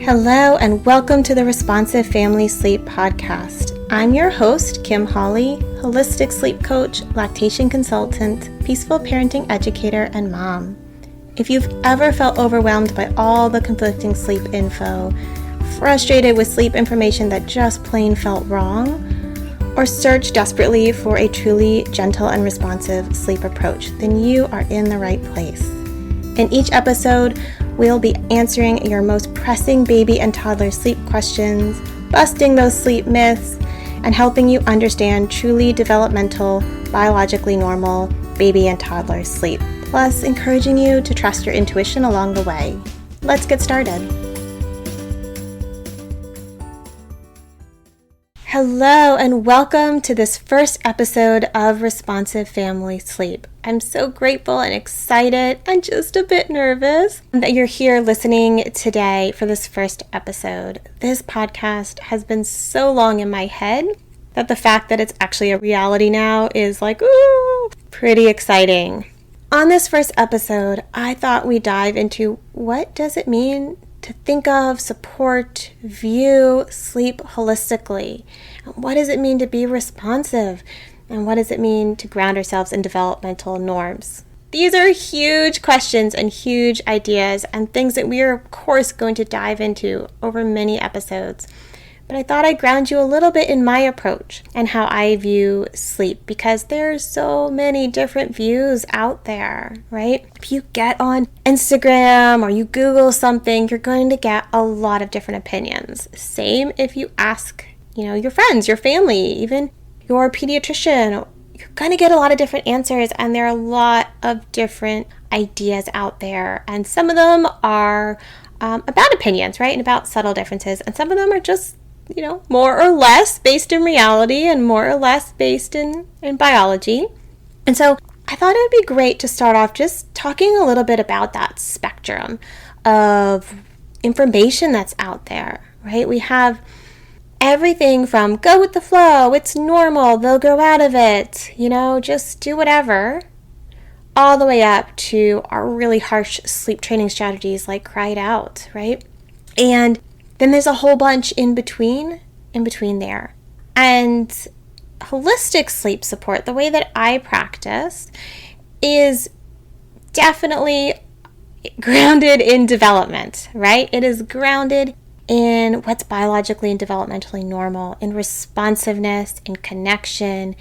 Hello and welcome to the Responsive Family Sleep Podcast. I'm your host, Kim Hawley, holistic sleep coach, lactation consultant, peaceful parenting educator, and mom. If you've ever felt overwhelmed by all the conflicting sleep info, frustrated with sleep information that just plain felt wrong, or searched desperately for a truly gentle and responsive sleep approach, then you are in the right place. In each episode, we'll be answering your most pressing baby and toddler sleep questions, busting those sleep myths, and helping you understand truly developmental, biologically normal baby and toddler sleep, plus encouraging you to trust your intuition along the way. Let's get started. Hello and welcome to this first episode of Responsive Family Sleep. I'm so grateful and excited and just a bit nervous that you're here listening today for this first episode. This podcast has been so long in my head that the fact that it's actually a reality now is like, ooh, pretty exciting. On this first episode, I thought we'd dive into what does it mean to think of, support, view sleep holistically. What does it mean to be responsive? And what does it mean to ground ourselves in developmental norms? These are huge questions and huge ideas and things that we are, of course, going to dive into over many episodes. But I thought I'd ground you a little bit in my approach and how I view sleep, because there's so many different views out there, right? If you get on Instagram or you Google something, you're going to get a lot of different opinions. Same if you ask, your friends, your family, even your pediatrician, you're going to get a lot of different answers, and there are a lot of different ideas out there. And some of them are about opinions, right? And about subtle differences. And some of them are just more or less based in reality and more or less based in biology. And so I thought it would be great to start off just talking a little bit about that spectrum of information that's out there, right? We have everything from go with the flow, it's normal, they'll grow out of it, just do whatever, all the way up to our really harsh sleep training strategies like cry it out, right? And then there's a whole bunch in between there. And holistic sleep support, the way that I practice, is definitely grounded in development, right? It is grounded in what's biologically and developmentally normal, in responsiveness, in connection,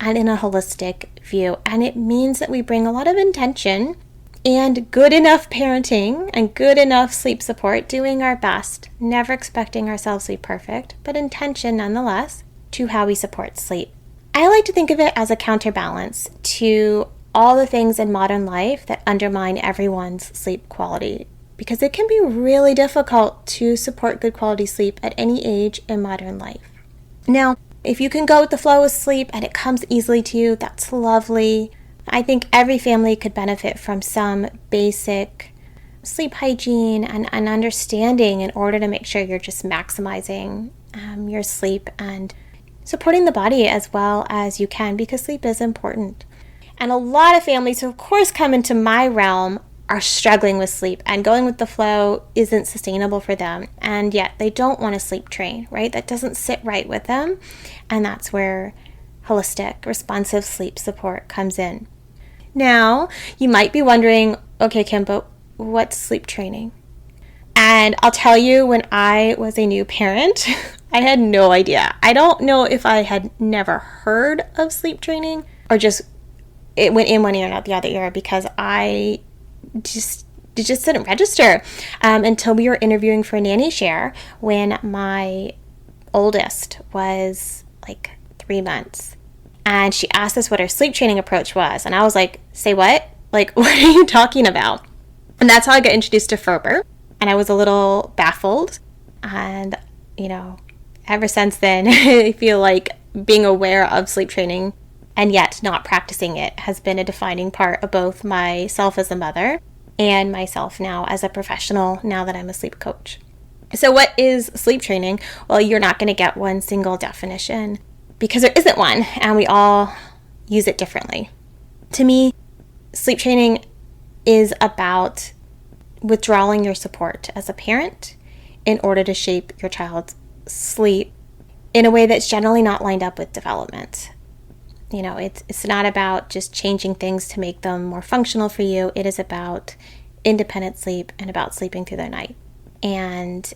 and in a holistic view. And it means that we bring a lot of intention and good enough parenting and good enough sleep support, doing our best, never expecting ourselves to be perfect, but intention nonetheless, to how we support sleep. I like to think of it as a counterbalance to all the things in modern life that undermine everyone's sleep quality, because it can be really difficult to support good quality sleep at any age in modern life. Now, if you can go with the flow with sleep and it comes easily to you, that's lovely. I think every family could benefit from some basic sleep hygiene and understanding in order to make sure you're just maximizing your sleep and supporting the body as well as you can, because sleep is important. And a lot of families who, of course, come into my realm are struggling with sleep, and going with the flow isn't sustainable for them. And yet they don't want to sleep train, right? That doesn't sit right with them. And that's where holistic, responsive sleep support comes in. Now, you might be wondering, okay, Kim, but what's sleep training? And I'll tell you, when I was a new parent, I had no idea. I don't know if I had never heard of sleep training or just it went in one ear and out the other ear, because it just didn't register until we were interviewing for Nanny Share when my oldest was like 3 months. And she asked us what our sleep training approach was. And I was like, say what? Like, what are you talking about? And that's how I got introduced to Ferber. And I was a little baffled. And, ever since then, I feel like being aware of sleep training and yet not practicing it has been a defining part of both myself as a mother and myself now as a professional, now that I'm a sleep coach. So what is sleep training? Well, you're not going to get one single definition, because there isn't one, and we all use it differently. To me, sleep training is about withdrawing your support as a parent in order to shape your child's sleep in a way that's generally not lined up with development. It's not about just changing things to make them more functional for you. It is about independent sleep and about sleeping through the night. And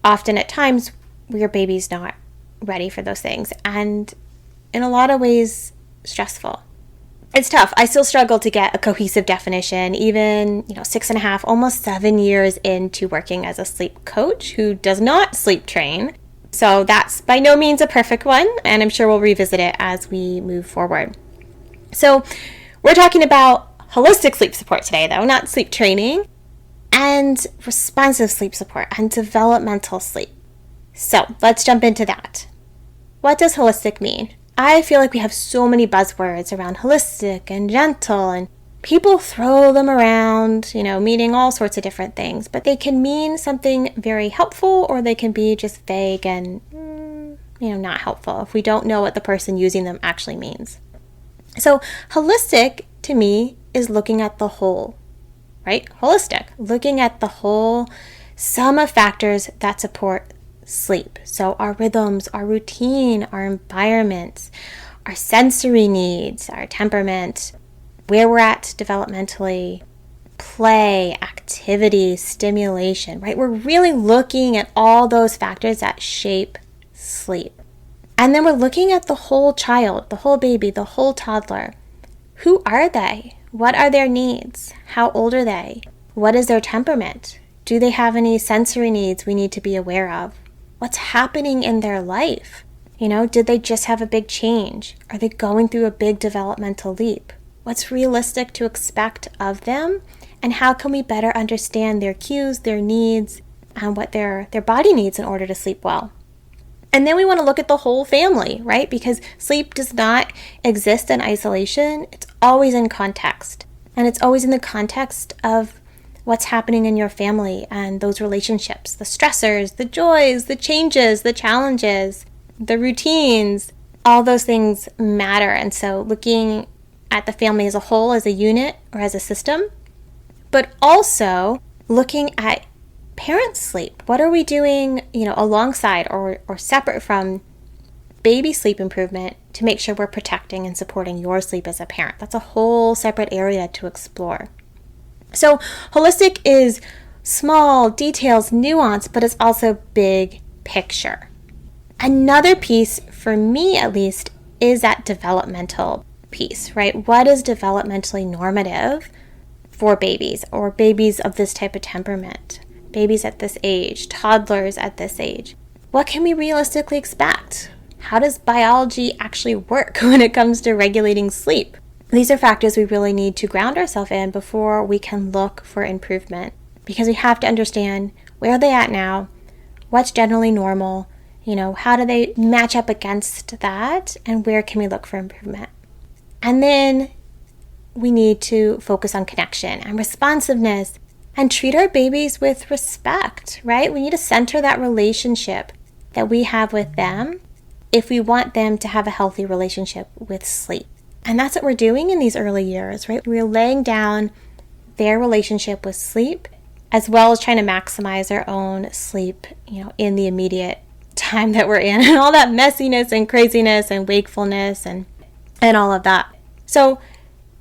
often at times, your baby's not ready for those things. And in a lot of ways, stressful. It's tough. I still struggle to get a cohesive definition, even, 6.5, almost 7 years into working as a sleep coach who does not sleep train. So that's by no means a perfect one, and I'm sure we'll revisit it as we move forward. So we're talking about holistic sleep support today, though, not sleep training, and responsive sleep support and developmental sleep. So let's jump into that. What does holistic mean? I feel like we have so many buzzwords around holistic and gentle, and people throw them around, meaning all sorts of different things, but they can mean something very helpful or they can be just vague and, not helpful if we don't know what the person using them actually means. So holistic to me is looking at the whole, right? Holistic, looking at the whole sum of factors that support sleep. So our rhythms, our routine, our environment, our sensory needs, our temperament, where we're at developmentally, play, activity, stimulation, right? We're really looking at all those factors that shape sleep. And then we're looking at the whole child, the whole baby, the whole toddler. Who are they? What are their needs? How old are they? What is their temperament? Do they have any sensory needs we need to be aware of? What's happening in their life? Did they just have a big change? Are they going through a big developmental leap? What's realistic to expect of them? And how can we better understand their cues, their needs, and what their body needs in order to sleep well? And then we want to look at the whole family, right? Because sleep does not exist in isolation. It's always in context. And it's always in the context of what's happening in your family and those relationships, the stressors, the joys, the changes, the challenges, the routines, all those things matter. And so looking at the family as a whole, as a unit or as a system, but also looking at parent sleep. What are we doing, alongside or separate from baby sleep improvement to make sure we're protecting and supporting your sleep as a parent? That's a whole separate area to explore. So holistic is small details, nuance, but it's also big picture. Another piece, for me at least, is that developmental piece, right? What is developmentally normative for babies or babies of this type of temperament? Babies at this age, toddlers at this age. What can we realistically expect? How does biology actually work when it comes to regulating sleep? These are factors we really need to ground ourselves in before we can look for improvement, because we have to understand where are they at now, what's generally normal, how do they match up against that, and where can we look for improvement? And then we need to focus on connection and responsiveness and treat our babies with respect, right? We need to center that relationship that we have with them if we want them to have a healthy relationship with sleep. And that's what we're doing in these early years, right? We're laying down their relationship with sleep, as well as trying to maximize our own sleep, in the immediate time that we're in, and all that messiness and craziness and wakefulness and all of that. So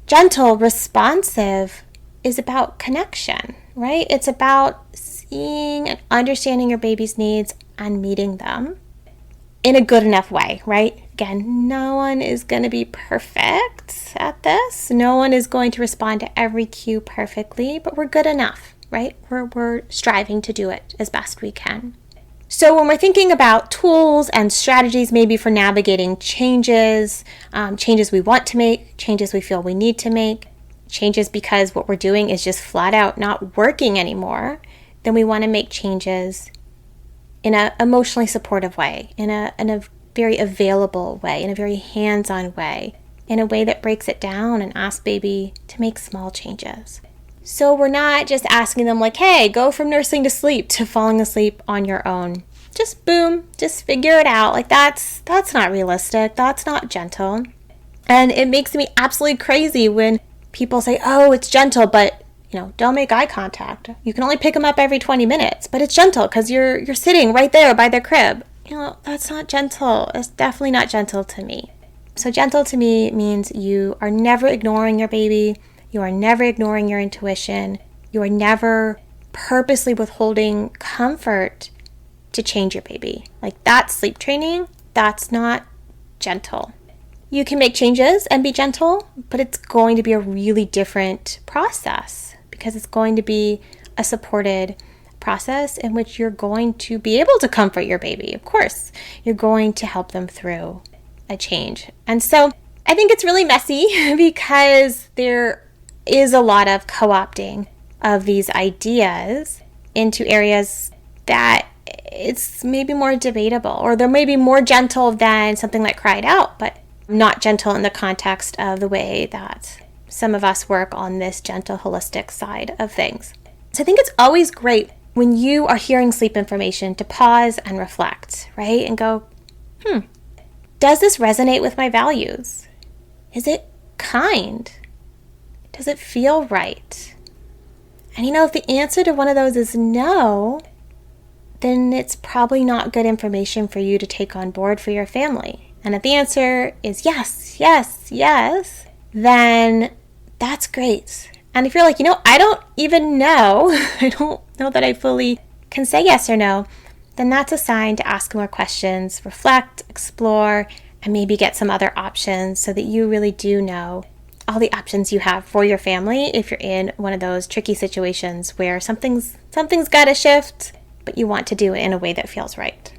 gentle, responsive is about connection, right? It's about seeing and understanding your baby's needs and meeting them in a good enough way, right? Again, no one is going to be perfect at this. No one is going to respond to every cue perfectly, but we're good enough, right? We're striving to do it as best we can. So when we're thinking about tools and strategies maybe for navigating changes, changes we want to make, changes we feel we need to make, changes because what we're doing is just flat out not working anymore, then we want to make changes in an emotionally supportive way, in a very available way, in a very hands-on way, in a way that breaks it down and asks baby to make small changes. So we're not just asking them like, hey, go from nursing to sleep to falling asleep on your own. Just boom, just figure it out. Like that's not realistic. That's not gentle. And it makes me absolutely crazy when people say, oh, it's gentle, but don't make eye contact. You can only pick them up every 20 minutes, but it's gentle because you're sitting right there by their crib. That's not gentle. It's definitely not gentle to me. So gentle to me means you are never ignoring your baby. You are never ignoring your intuition. You are never purposely withholding comfort to change your baby. Like, that's sleep training. That's not gentle. You can make changes and be gentle, but it's going to be a really different process because it's going to be a supported process in which you're going to be able to comfort your baby. Of course, you're going to help them through a change. And so I think it's really messy because there is a lot of co-opting of these ideas into areas that it's maybe more debatable, or they're maybe more gentle than something like Cry It Out, but not gentle in the context of the way that some of us work on this gentle, holistic side of things. So I think it's always great when you are hearing sleep information to pause and reflect, right? And go, does this resonate with my values? Is it kind? Does it feel right? And if the answer to one of those is no, then it's probably not good information for you to take on board for your family. And if the answer is yes, yes, yes, then that's great. And if you're like, I don't even know, I don't know that I fully can say yes or no, then that's a sign to ask more questions, reflect, explore, and maybe get some other options so that you really do know all the options you have for your family if you're in one of those tricky situations where something's got to shift, but you want to do it in a way that feels right.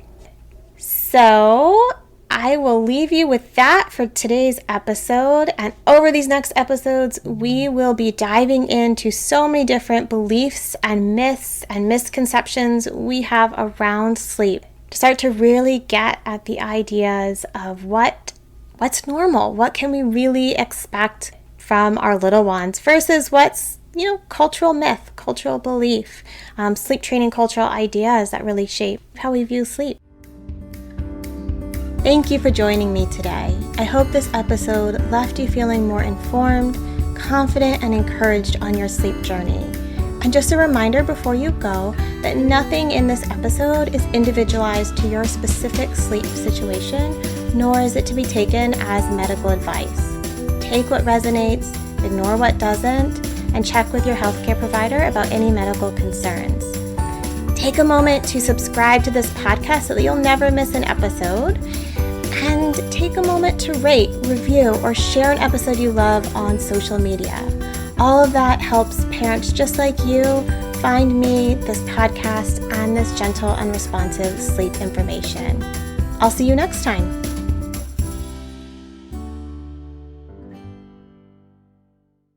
So I will leave you with that for today's episode. And over these next episodes, we will be diving into so many different beliefs and myths and misconceptions we have around sleep to start to really get at the ideas of what's normal, what can we really expect from our little ones versus what's cultural myth, cultural belief, sleep training cultural ideas that really shape how we view sleep. Thank you for joining me today. I hope this episode left you feeling more informed, confident, and encouraged on your sleep journey. And just a reminder before you go that nothing in this episode is individualized to your specific sleep situation, nor is it to be taken as medical advice. Take what resonates, ignore what doesn't, and check with your healthcare provider about any medical concerns. Take a moment to subscribe to this podcast so that you'll never miss an episode. And take a moment to rate, review, or share an episode you love on social media. All of that helps parents just like you find me, this podcast, and this gentle and responsive sleep information. I'll see you next time.